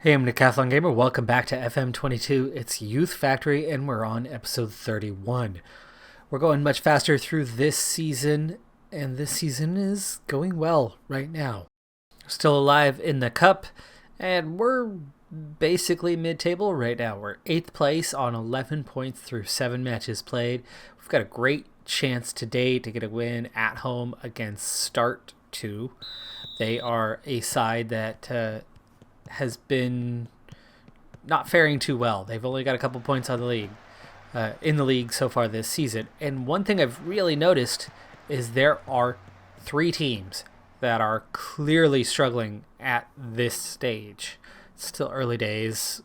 Hey, I'm Decathlon Gamer. Welcome back to FM22. It's Youth Factory, and we're on episode 31. We're going much faster through this season, and this season is going well right now. Still alive in the cup, and we're basically mid-table right now. We're 8th place on 11 points through 7 matches played. We've got a great chance today to get a win at home against Start 2. They are a side that has been not faring too well. They've only got a couple points on the league, in the league so far this season. And one thing I've really noticed is there are 3 teams that are clearly struggling at this stage. It's still early days.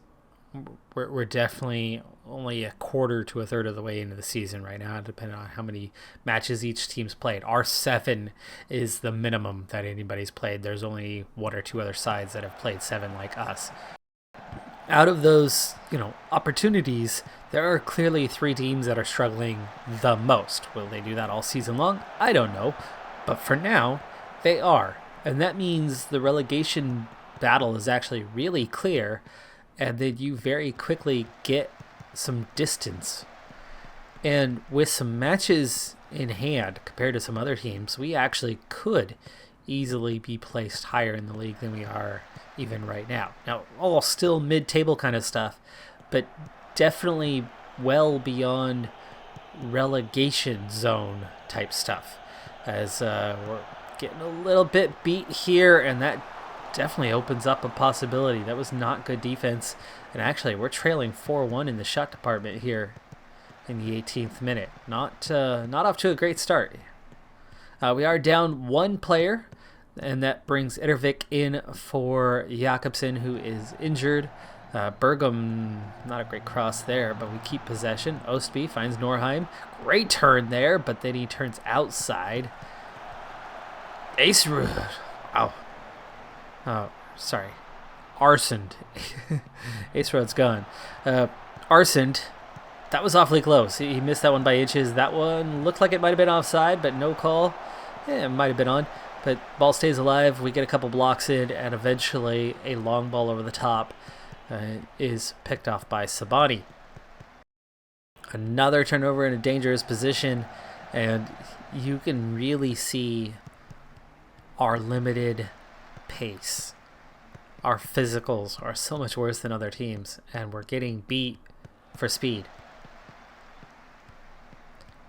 We're definitely only a quarter to a third of the way into the season right now, depending on how many matches each team's played. R7 is the minimum that anybody's played. There's only 1 or 2 other sides that have played 7 like us. Out of those, opportunities, there are clearly 3 teams that are struggling the most. Will they do that all season long? I don't know. But for now, they are. And that means the relegation battle is actually really clear, and then you very quickly get some distance. And with some matches in hand compared to some other teams, we actually could easily be placed higher in the league than we are even right now. Now, all still mid-table kind of stuff, but definitely well beyond relegation zone type stuff, as we're getting a little bit beat here, and that definitely opens up a possibility. That was not good defense, and actually we're trailing 4-1 in the shot department here in the 18th minute. Not off to a great start. We are down 1 player, and that brings Edervik in for Jakobsen, who is injured. Bergum, not a great cross there, but we keep possession. Ostby finds Norheim. Great turn there, but then he turns outside. Acerud. Wow. Oh, sorry. Arsend. Acerud's gone. Arsend. That was awfully close. He missed that one by inches. That one looked like it might have been offside, but no call. It might have been on. But ball stays alive. We get a couple blocks in, and eventually a long ball over the top is picked off by Sabani. Another turnover in a dangerous position, and you can really see our limited pace. Our physicals are so much worse than other teams, and we're getting beat for speed.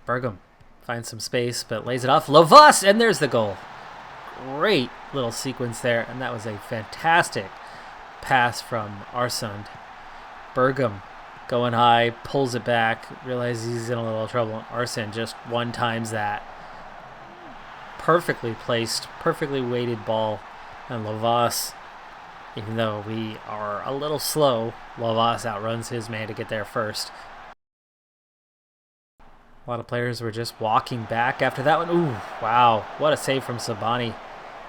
Bergum finds some space, but lays it off. Lovas, and there's the goal. Great little sequence there, and that was a fantastic pass from Arsund. Bergum going high, pulls it back, realizes he's in a little trouble. Arsund just one times that. Perfectly placed, perfectly weighted ball, and Lovas, even though we are a little slow, Lovas outruns his man to get there first. A lot of players were just walking back after that one. Ooh, wow, what a save from Sabani.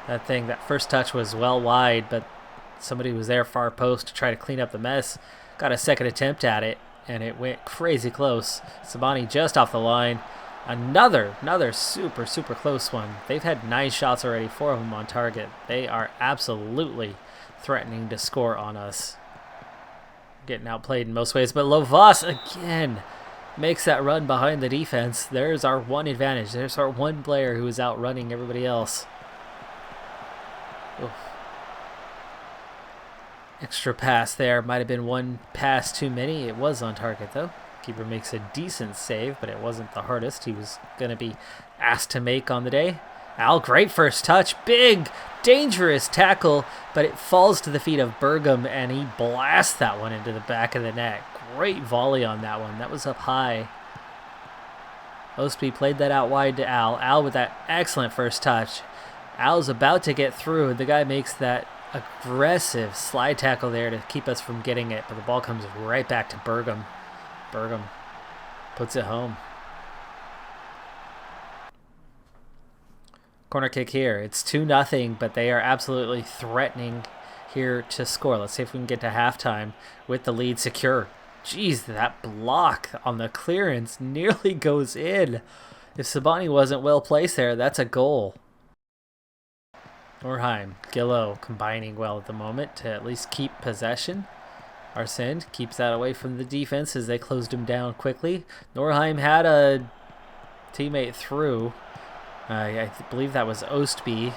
That first touch was well wide, but somebody was there far post to try to clean up the mess. Got a second attempt at it, and it went crazy close. Sabani just off the line. Another super close one. They've had 9 shots already, 4 of them on target. They are absolutely threatening to score on us. Getting outplayed in most ways, but Lovas again makes that run behind the defense. There's our one advantage. There's our one player who is outrunning everybody else. Oof. Extra pass there. Might have been 1 pass too many. It was on target though. Keeper makes a decent save, but it wasn't the hardest he was going to be asked to make on the day. Al, great first touch. Big, dangerous tackle, but it falls to the feet of Bergum, and he blasts that one into the back of the net. Great volley on that one. That was up high. Ostby played that out wide to Al. Al with that excellent first touch. Al's about to get through. The guy makes that aggressive slide tackle there to keep us from getting it, but the ball comes right back to Bergum. Bergum puts it home. Corner kick here. It's 2-0, but they are absolutely threatening here to score. Let's see if we can get to halftime with the lead secure. Jeez, that block on the clearance nearly goes in. If Sabani wasn't well placed there, that's a goal. Norheim, Gillo combining well at the moment to at least keep possession. Arsend keeps that away from the defense as they closed him down quickly. Norheim had a teammate through. I believe that was Ostby,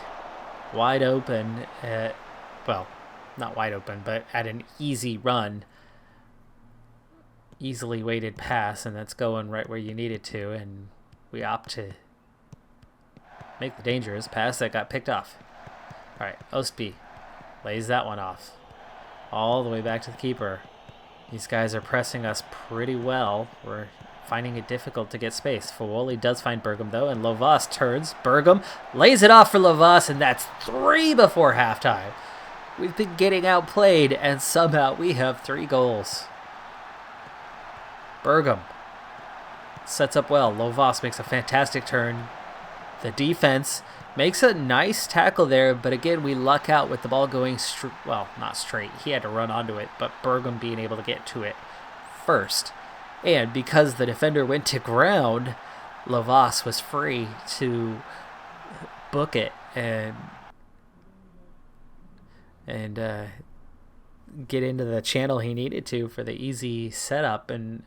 wide open at, well, not wide open, but at an easy run. Easily weighted pass, and that's going right where you need it to, and we opt to make the dangerous pass that got picked off. All right, Ostby lays that one off. All the way back to the keeper. These guys are pressing us pretty well. We're finding it difficult to get space. Fawoli does find Bergam, though, and Lovas turns. Bergam lays it off for Lovas, and that's 3 before halftime. We've been getting outplayed, and somehow we have 3 goals. Bergam sets up well. Lovas makes a fantastic turn. The defense makes a nice tackle there, but again, we luck out with the ball going well, not straight. He had to run onto it, but Bergam being able to get to it first. And because the defender went to ground, Lovas was free to book it and get into the channel he needed to for the easy setup and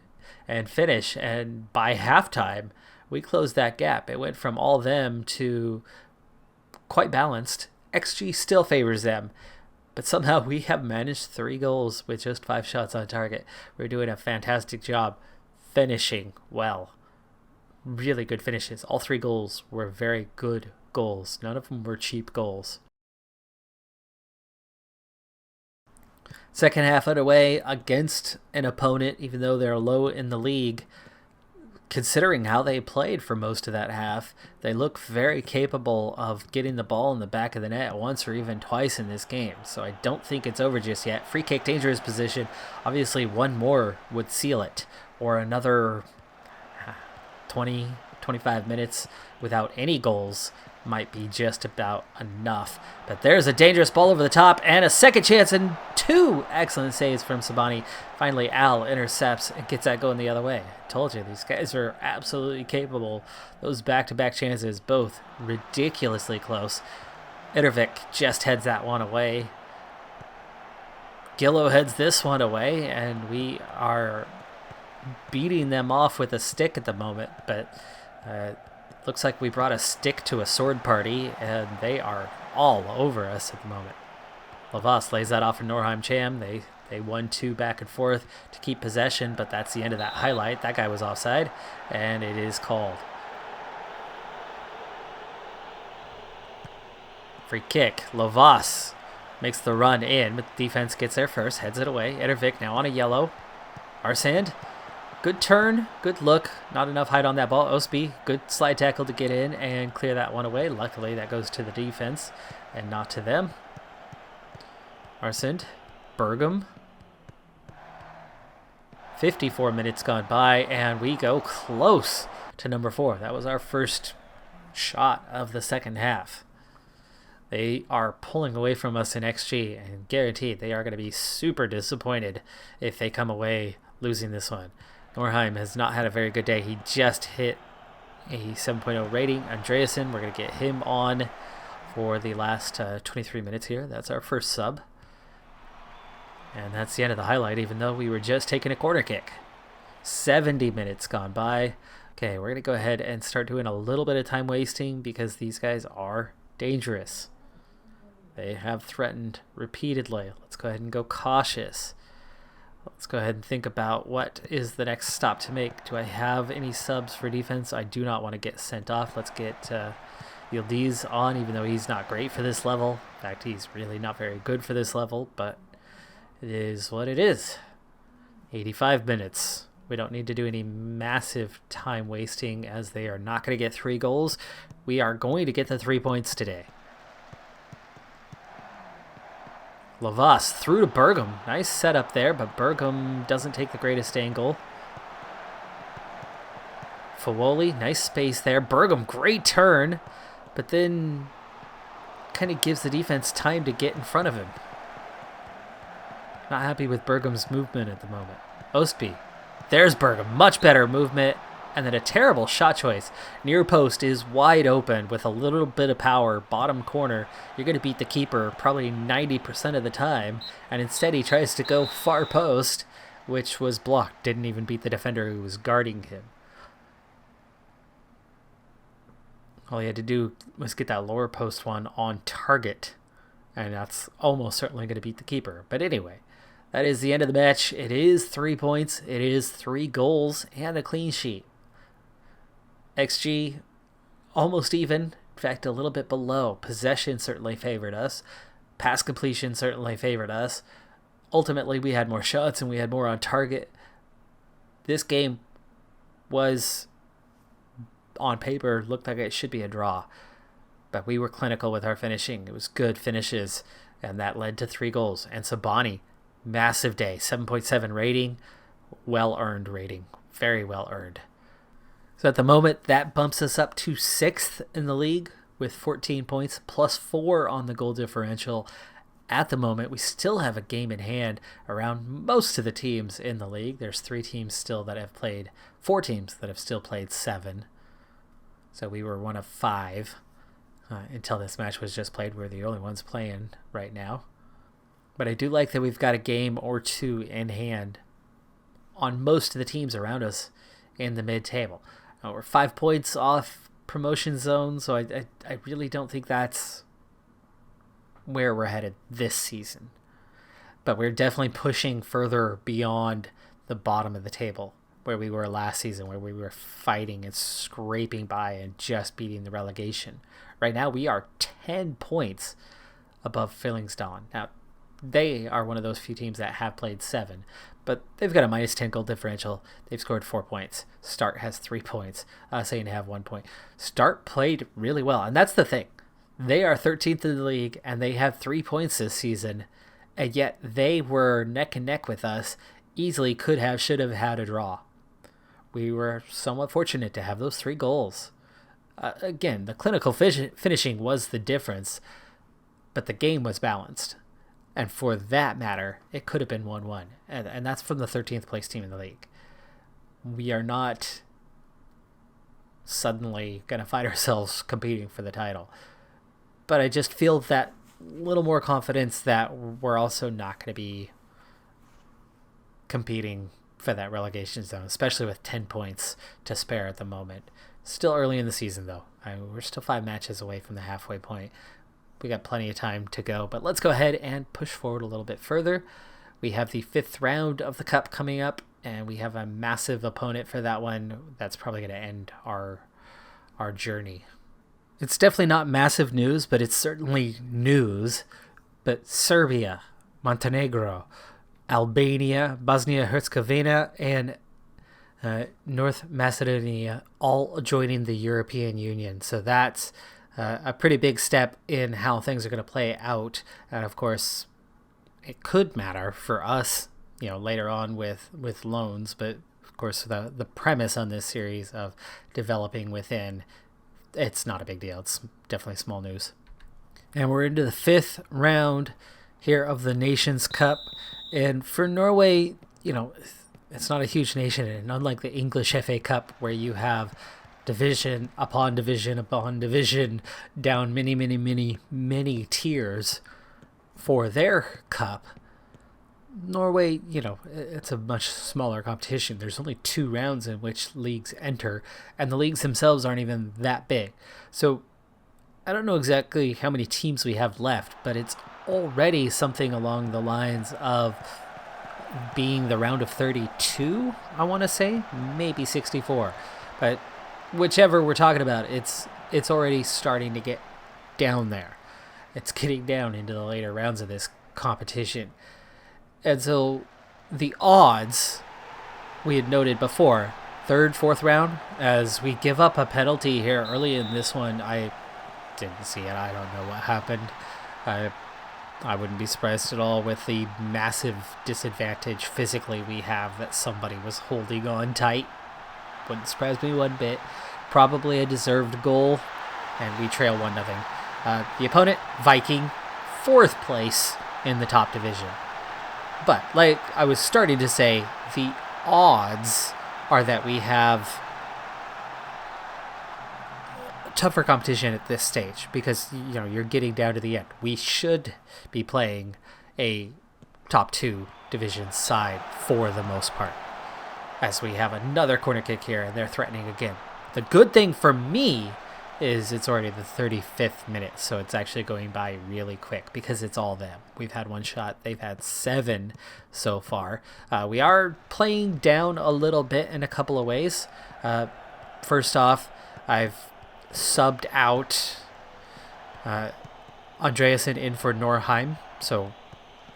finish. And by halftime, we closed that gap. It went from all them to quite balanced. XG still favors them, but somehow we have managed 3 goals with just 5 shots on target. We're doing a fantastic job finishing well. Really good finishes. All 3 goals were very good goals. None of them were cheap goals. Second half underway against an opponent, even though they're low in the league. Considering how they played for most of that half, they look very capable of getting the ball in the back of the net once or even twice in this game. So I don't think it's over just yet. Free kick, dangerous position. Obviously, one more would seal it. Or another 20, 25 minutes without any goals might be just about enough. But there's a dangerous ball over the top and a second chance and 2 excellent saves from Sabani. Finally, Al intercepts and gets that going the other way. I told you, these guys are absolutely capable. Those back-to-back chances, both ridiculously close. Edervik just heads that one away. Gillo heads this one away, and we are beating them off with a stick at the moment, but looks like we brought a stick to a sword party, and they are all over us at the moment. Lovas lays that off for Norheim Cham. They 1-2 back and forth to keep possession, but that's the end of that highlight. That guy was offside, and it is called. Free kick. Lovas makes the run in, but the defense gets there first, heads it away. Edervik now on a yellow. Arsand. Good turn, good look, not enough height on that ball. Osby, good slide tackle to get in and clear that one away. Luckily, that goes to the defense and not to them. Arsend, Bergam. 54 minutes gone by, and we go close to number 4. That was our first shot of the second half. They are pulling away from us in XG, and guaranteed they are going to be super disappointed if they come away losing this one. Norheim has not had a very good day. He just hit a 7.0 rating. Andreasen, we're going to get him on for the last 23 minutes here. That's our first sub. And that's the end of the highlight, even though we were just taking a corner kick. 70 minutes gone by. Okay, we're going to go ahead and start doing a little bit of time wasting because these guys are dangerous. They have threatened repeatedly. Let's go ahead and go cautious. Let's go ahead and think about what is the next stop to make. Do I have any subs for defense? I do not want to get sent off. Let's get Yildiz on, even though he's not great for this level. In fact, he's really not very good for this level, but it is what it is. 85 minutes. We don't need to do any massive time wasting as they are not going to get 3 goals. We are going to get the 3 points today. Lovas through to Bergam. Nice setup there, but Bergam doesn't take the greatest angle. Fawoli, nice space there. Bergam, great turn, but then kind of gives the defense time to get in front of him. Not happy with Bergam's movement at the moment. Ostby. There's Bergam. Much better movement. And then a terrible shot choice. Near post is wide open with a little bit of power. Bottom corner, you're going to beat the keeper probably 90% of the time. And instead he tries to go far post, which was blocked. Didn't even beat the defender who was guarding him. All he had to do was get that lower post one on target. And that's almost certainly going to beat the keeper. But anyway, that is the end of the match. It is 3 points. It is 3 goals and a clean sheet. XG, almost even. In fact, a little bit below. Possession certainly favored us. Pass completion certainly favored us. Ultimately, we had more shots and we had more on target. This game was, on paper, looked like it should be a draw. But we were clinical with our finishing. It was good finishes, and that led to 3 goals. And Sabani, massive day. 7.7 rating. Well-earned rating. Very well-earned. So at the moment, that bumps us up to 6th in the league with 14 points, plus 4 on the goal differential. At the moment, we still have a game in hand around most of the teams in the league. There's 4 teams that have still played 7. So we were one of 5 until this match was just played. We're the only ones playing right now. But I do like that we've got a game or 2 in hand on most of the teams around us in the mid-table. We're 5 points off promotion zone, so I really don't think that's where we're headed this season. But we're definitely pushing further beyond the bottom of the table where we were last season, where we were fighting and scraping by and just beating the relegation. Right now, we are 10 points above Fyllingsdalen. Now, they are one of those few teams that have played 7, but they've got a minus 10 goal differential. They've scored 4 points. Start has 3 points. Saying to have 1 point. Start played really well, and that's the thing. They are 13th in the league, and they have 3 points this season, and yet they were neck and neck with us. Easily should have had a draw. We were somewhat fortunate to have those 3 goals. Again, the clinical finishing was the difference, but the game was balanced. And for that matter, it could have been 1-1. And that's from the 13th place team in the league. We are not suddenly going to find ourselves competing for the title. But I just feel that little more confidence that we're also not going to be competing for that relegation zone, especially with 10 points to spare at the moment. Still early in the season, though. We're still 5 matches away from the halfway point. We got plenty of time to go, but let's go ahead and push forward a little bit further. We have the 5th round of the Cup coming up, and we have a massive opponent for that one. That's probably going to end our journey. It's definitely not massive news, but it's certainly news. But Serbia, Montenegro, Albania, Bosnia-Herzegovina, and North Macedonia all joining the European Union. So that's a pretty big step in how things are going to play out. And of course, it could matter for us, later on with loans. But of course, the premise on this series of developing within, it's not a big deal. It's definitely small news. And we're into the 5th round here of the Nations Cup. And for Norway, it's not a huge nation. And unlike the English FA Cup, where you have division upon division upon division down many, many, many, many tiers for their cup, Norway, it's a much smaller competition. There's only 2 rounds in which leagues enter, and the leagues themselves aren't even that big. So I don't know exactly how many teams we have left, but it's already something along the lines of being the round of 32, I want to say, maybe 64. But whichever we're talking about, it's already starting to get down there. It's getting down into the later rounds of this competition. And so the odds we had noted before, 3rd, 4th round, as we give up a penalty here early in this one. I didn't see it. I don't know what happened. I wouldn't be surprised at all with the massive disadvantage physically we have that somebody was holding on tight. Wouldn't surprise me one bit. Probably a deserved goal, and we trail 1-0. The opponent, Viking, 4th place in the top division. But, like I was starting to say, the odds are that we have tougher competition at this stage because you're getting down to the end. We should be playing a top 2 division side for the most part, as we have another corner kick here and they're threatening again. The good thing for me is it's already the 35th minute, so it's actually going by really quick because it's all them. We've had 1 shot, they've had 7 so far. We are playing down a little bit in a couple of ways. First off, I've subbed out Andreasen in for Norheim, so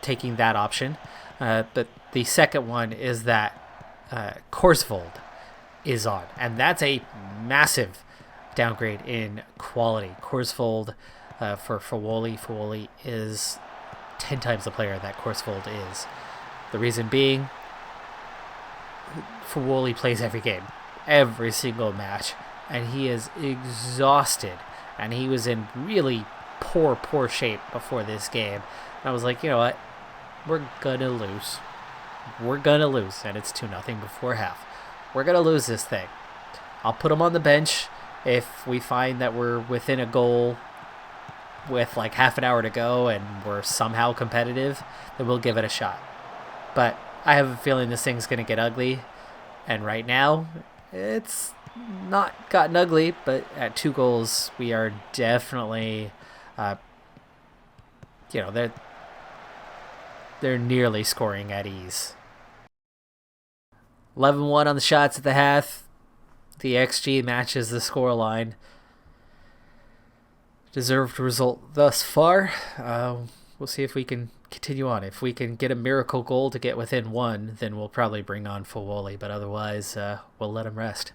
taking that option. But the second one is that Korsvold is on, and that's a massive downgrade in quality. Korsvold for Fawoli. Fawoli is 10 times the player that Korsvold is. The reason being, Fawoli plays every game, every single match, and he is exhausted, and he was in really poor shape before this game. And I was like, you know what? We're gonna lose. We're gonna lose, and it's 2-0 before half. We're gonna lose this thing. I'll put him on the bench. If we find that we're within a goal with like half an hour to go and we're somehow competitive, then we'll give it a shot. But I have a feeling this thing's going to get ugly. And right now, it's not gotten ugly, but at 2 goals, we are definitely, they're nearly scoring at ease. 11-1 on the shots at the half. The XG matches the scoreline. Deserved result thus far. We'll see if we can continue on. If we can get a miracle goal to get within 1, then we'll probably bring on Fawoli, but otherwise we'll let him rest.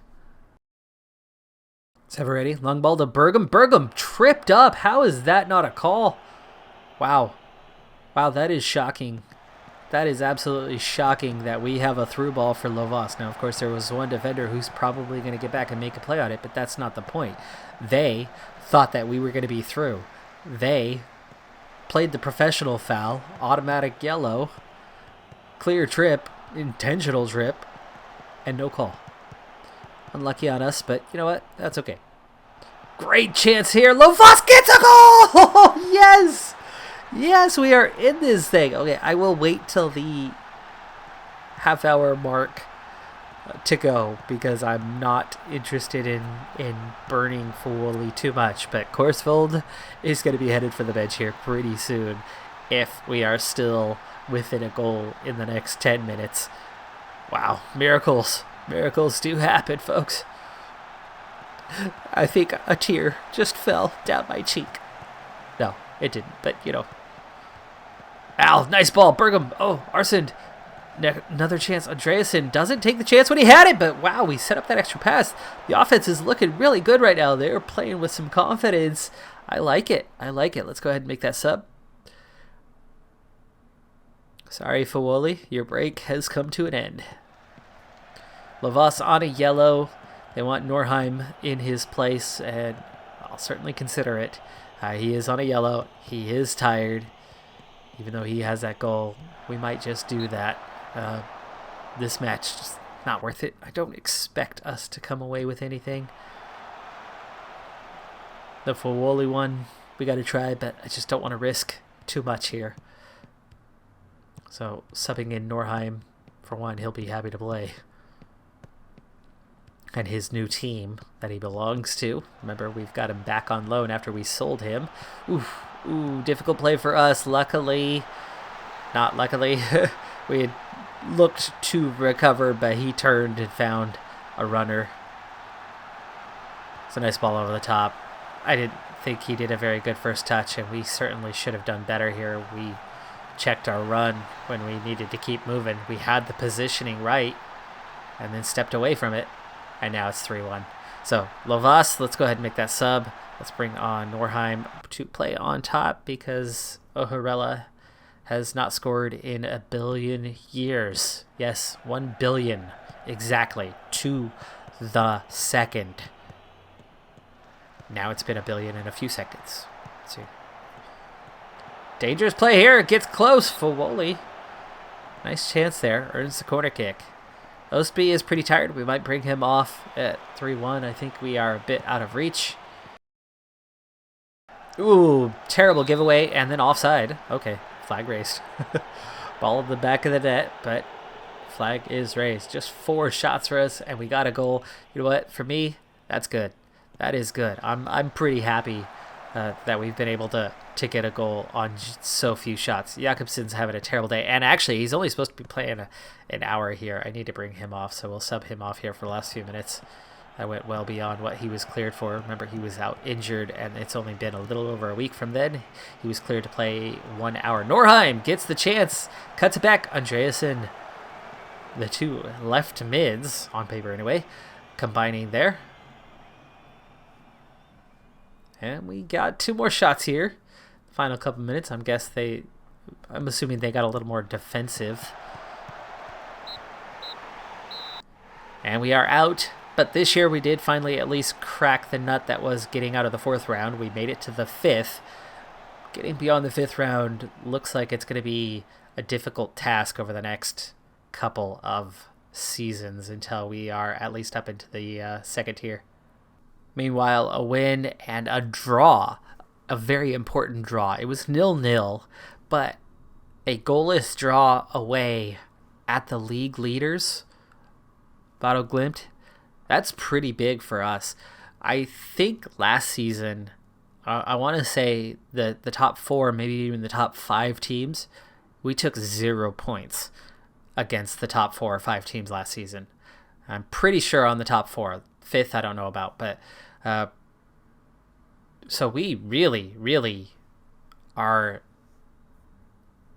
Severetti, long ball to Bergam. Bergam tripped up. How is that not a call? Wow, that is shocking. That is absolutely shocking that we have a through ball for Lovas. Now, of course, there was one defender who's probably going to get back and make a play on it, but that's not the point. They thought that we were going to be through. They played the professional foul, automatic yellow, clear trip, intentional trip, and no call. Unlucky on us, but you know what? That's okay. Great chance here. Lovas gets a goal! Yes! Yes, we are in this thing. Okay, I will wait till the half-hour mark to go because I'm not interested in burning Fawoli too much. But Korsvold is going to be headed for the bench here pretty soon if we are still within a goal in the next 10 minutes. Wow, miracles. Miracles do happen, folks. I think a tear just fell down my cheek. No, it didn't, but Al, nice ball. Bergam. Oh, Arsene. Another chance. Andreasen doesn't take the chance when he had it, but wow, we set up that extra pass. The offense is looking really good right now. They're playing with some confidence. I like it. Let's go ahead and make that sub. Sorry, Fawoli. Your break has come to an end. Lovas on a yellow. They want Norheim in his place, and I'll certainly consider it. He is on a yellow. He is tired. Even though he has that goal, we might just do that. This match just not worth it. I don't expect us to come away with anything. The Fawoli one, we got to try, but I just don't want to risk too much here. So subbing in Norheim, for one, he'll be happy to play. And his new team that he belongs to. Remember, we've got him back on loan after we sold him. Ooh, difficult play for us. Luckily, not luckily, we had looked to recover, but he turned and found a runner. It's a nice ball over the top. I didn't think he did a very good first touch, and we certainly should have done better here. We checked our run when we needed to keep moving. We had the positioning right and then stepped away from it, and now it's 3-1. So, Lovas, let's go ahead and make that sub. Let's bring on Norheim to play on top because Oharela has not scored in 1 billion years. Yes, 1 billion exactly to the second. Now it's been 1 billion in a few seconds. Let's see. Dangerous play here. Gets close. Fawoli. Nice chance there. Earns the corner kick. Ostby is pretty tired. We might bring him off at 3-1. I think we are a bit out of reach. Ooh, terrible giveaway, and then offside. Okay, flag raised. Ball in the back of the net, but flag is raised. Just 4 shots for us, and we got a goal. You know what? For me, that's good. That is good. I'm pretty happy that we've been able to get a goal on so few shots. Jakobsen's having a terrible day, and actually, he's only supposed to be playing an hour here. I need to bring him off, so we'll sub him off here for the last few minutes. That went well beyond what he was cleared for. Remember, he was out injured, and it's only been a little over a week from then. He was cleared to play 1 hour. Norheim gets the chance, cuts it back. Andreasen, the 2 left mids, on paper anyway, combining there. And we got 2 more shots here. Final couple minutes. I'm assuming they got a little more defensive. And we are out. But this year we did finally at least crack the nut that was getting out of the 4th round. We made it to the 5th. Getting beyond the 5th round looks like it's going to be a difficult task over the next couple of seasons until we are at least up into the 2nd tier. Meanwhile, a win and a draw. A very important draw. It was 0-0, but a goalless draw away at the league leaders, Bado Glimt. That's pretty big for us. I think last season, I want to say the top 4, maybe even the top 5 teams, we took 0 points against the top 4 or 5 teams last season. I'm pretty sure on the top 4. 5th, I don't know about, but so we really, really are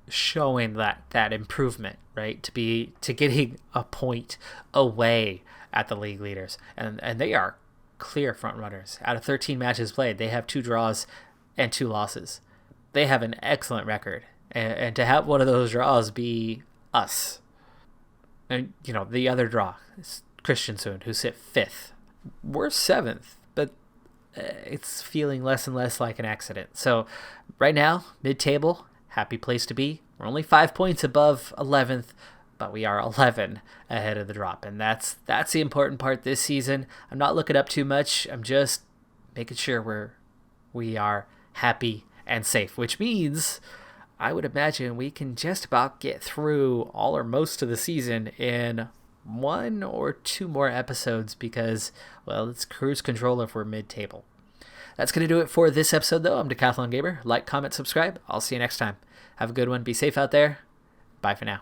showing that improvement, right? To getting a point away at the league leaders, and they are clear front runners. Out of 13 matches played, they have 2 draws and 2 losses. They have an excellent record, and to have one of those draws be us, and the other draw is Kristiansund, who sit 5th. We're 7th, but it's feeling less and less like an accident. So right now, mid-table, happy place to be. We're only 5 points above 11th, but we are 11 ahead of the drop, and that's the important part this season. I'm not looking up too much. I'm just making sure we are happy and safe, which means I would imagine we can just about get through all or most of the season in 1 or 2 more episodes because, well, it's cruise control if we're mid-table. That's going to do it for this episode, though. I'm Decathlon Gamer. Like, comment, subscribe. I'll see you next time. Have a good one. Be safe out there. Bye for now.